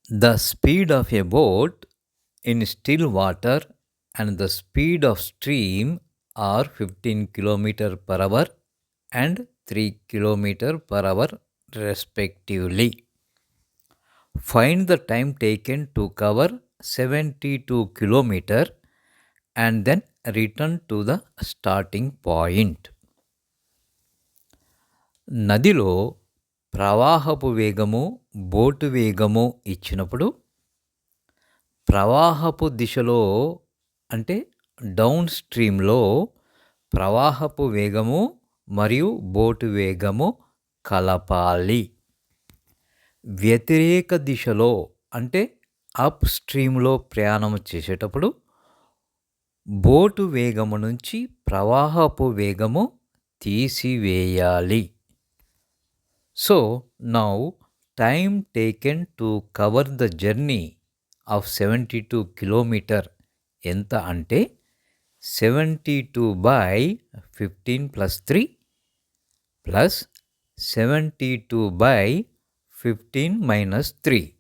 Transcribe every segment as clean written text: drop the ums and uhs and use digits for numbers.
The speed of a boat in still water and the speed of stream are 15 km per hour and 3 km per hour respectively. Find the time taken to cover 72 km and then return to the starting point. నదిలో ప్రవాహపు వేగము, boat వేగము ఇచ్చినప్పుడు ప్రవాహపు దిశలో అంటే down స్ట్రీమ్‌లో ప్రవాహపు వేగము మరియు boat వేగము కలపాలి. వ్యతిరేక దిశలో అంటే అప్ స్ట్రీమ్‌లో ప్రయాణం చేసేటప్పుడు బోటు వేగము నుంచి ప్రవాహపు వేగము తీసివేయాలి. So now time taken to cover the journey of 72 km ఎంత అంటే 72/15 + 3 + 72/15 - 3.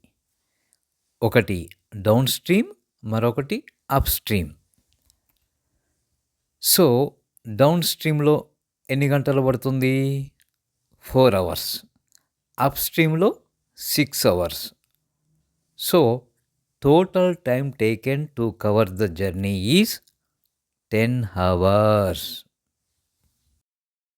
ఒకటి డౌన్ స్ట్రీమ్, మరొకటి అప్ స్ట్రీమ్. సో డౌన్ స్ట్రీమ్‌లో ఎన్ని గంటలు పడుతుంది? 4 అవర్స్. అప్ స్ట్రీమ్‌లో 6 hours. So total time taken to cover the journey is 10 hours.